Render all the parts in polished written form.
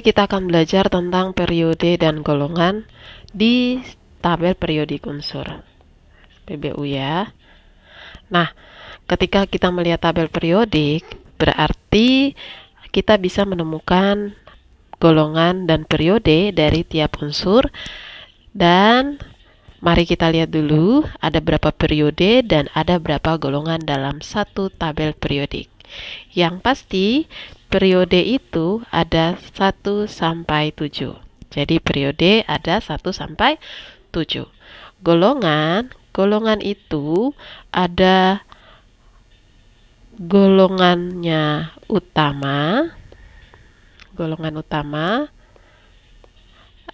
Kita akan belajar tentang periode dan golongan di tabel periodik unsur PBU ya. Nah, ketika kita melihat tabel periodik, berarti kita bisa menemukan golongan dan periode dari tiap unsur. Dan mari kita lihat dulu ada berapa periode dan ada berapa golongan dalam satu tabel periodik. Yang pasti periode itu ada 1 sampai 7. Jadi periode ada 1 sampai 7. Golongan itu ada golongan utama,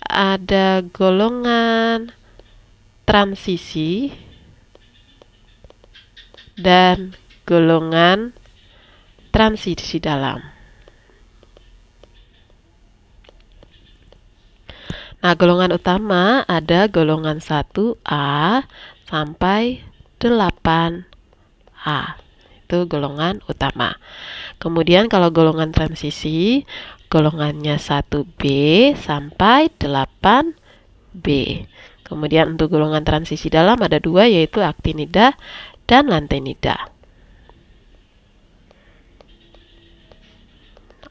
ada golongan transisi, dan golongan transisi dalam. Nah, golongan utama ada golongan 1A sampai 8A. Itu golongan utama. Kemudian kalau golongan transisi, golongannya 1B sampai 8B. Kemudian untuk golongan transisi dalam ada 2, yaitu aktinida dan lantenida.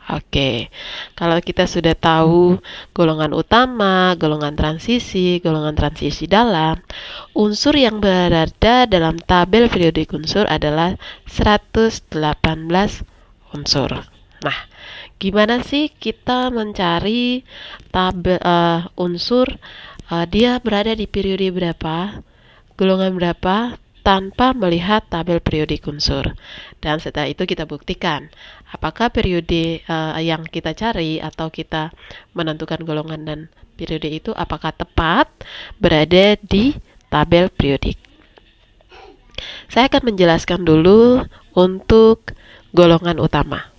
Oke, kalau kita sudah tahu golongan utama, golongan transisi dalam, unsur yang berada dalam tabel periodik unsur adalah 118 unsur. Nah, gimana sih kita mencari tabel unsur dia berada di periode berapa, golongan berapa, tanpa melihat tabel periodik unsur. Dan setelah itu kita buktikan apakah periode yang kita cari atau kita menentukan golongan dan periode itu apakah tepat berada di tabel periodik. Saya akan menjelaskan dulu untuk golongan utama.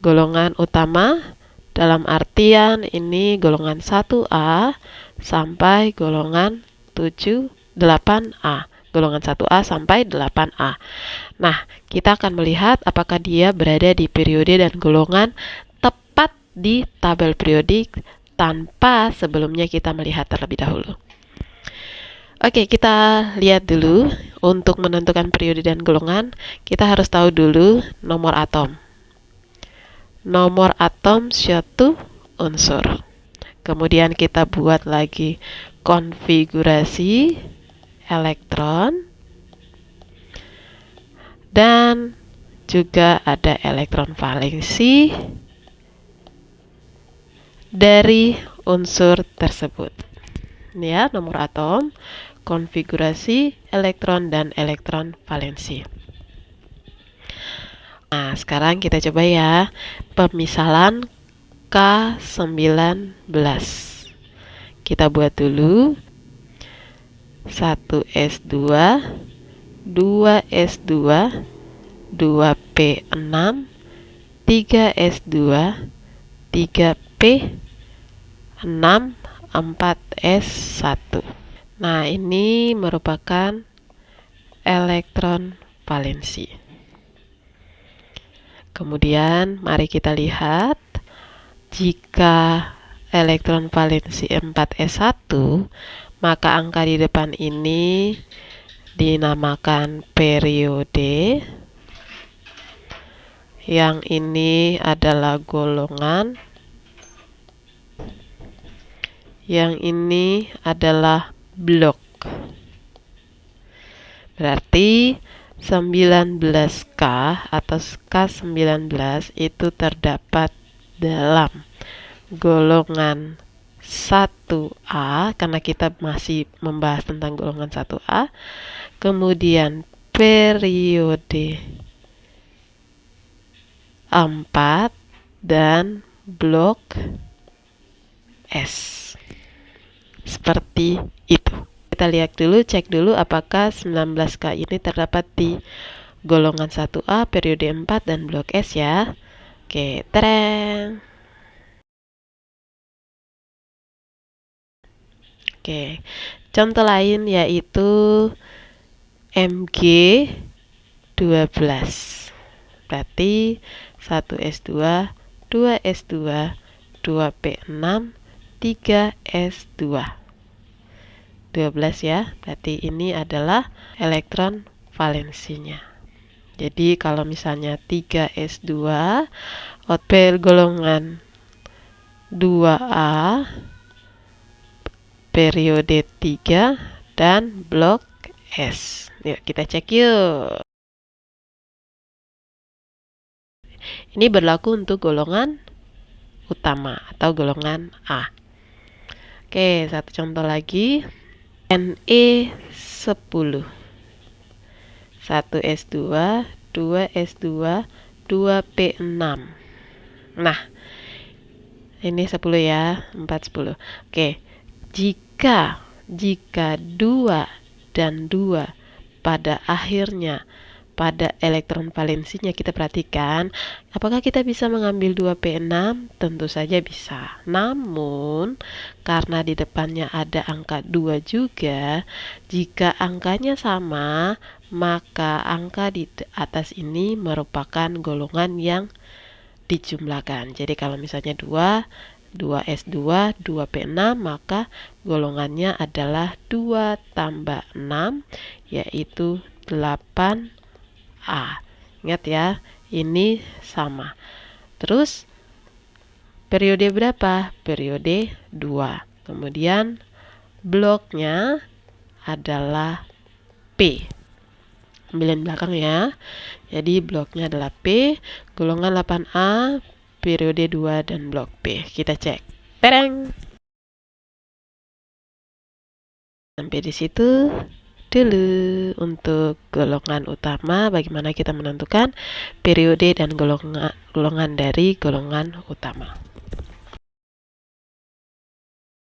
Golongan utama dalam artian ini golongan 1A sampai golongan 8A. Golongan 1A sampai 8A. Nah, kita akan melihat apakah dia berada di periode dan golongan tepat di tabel periodik tanpa sebelumnya kita melihat terlebih dahulu. Oke, kita lihat dulu. Untuk menentukan periode dan golongan, kita harus tahu dulu nomor atom. Nomor atom suatu unsur. Kemudian kita buat lagi konfigurasi elektron, dan juga ada elektron valensi dari unsur tersebut. Ini ya, nomor atom, konfigurasi elektron, dan elektron valensi. Nah, sekarang kita coba ya pemisalan K19. Kita buat dulu 1S2, 2S2, 2P6, 3S2, 3P6, 4S1. Nah, ini merupakan elektron valensi. Kemudian mari kita lihat jika elektron valensi 4S1, maka angka di depan ini dinamakan periode. Yang ini adalah golongan. Yang ini adalah blok. Berarti 19K atau K19 itu terdapat dalam golongan 1A, karena kita masih membahas tentang golongan 1A. Kemudian periode 4 dan blok S. Seperti itu. Kita lihat dulu, cek dulu apakah 19K ini terdapat di golongan 1A, periode 4, dan blok S ya. Oke, tereng. Oke, contoh lain yaitu Mg12. Berarti 1S2, 2S2, 2P6, 3S2. 12 ya, berarti ini adalah elektron valensinya. Jadi kalau misalnya 3S2 golongan 2A periode 3 dan blok S. Yuk kita cek yuk. Ini berlaku untuk golongan utama atau golongan A. Oke, satu contoh lagi. Ne10. 1S2, 2S2, 2P6. Nah, ini 10 ya, 4, 10. Oke, jika 2 dan 2 pada akhirnya pada elektron valensinya kita perhatikan, apakah kita bisa mengambil 2P6? Tentu saja bisa. Namun, karena di depannya ada angka 2 juga, jika angkanya sama, maka angka di atas ini merupakan golongan yang dijumlahkan. Jadi kalau misalnya 2S2, 2P6, maka golongannya adalah 2 tambah 6, yaitu 8A. Ingat ya, ini sama. Terus, periode berapa? Periode 2. Kemudian, bloknya adalah P. Ambilin belakang ya. Jadi, bloknya adalah P, golongan 8A, periode 2 dan blok P. Kita cek. Tereng! Sampai di situ dulu untuk golongan utama. Bagaimana kita menentukan periode dan golongan dari golongan utama.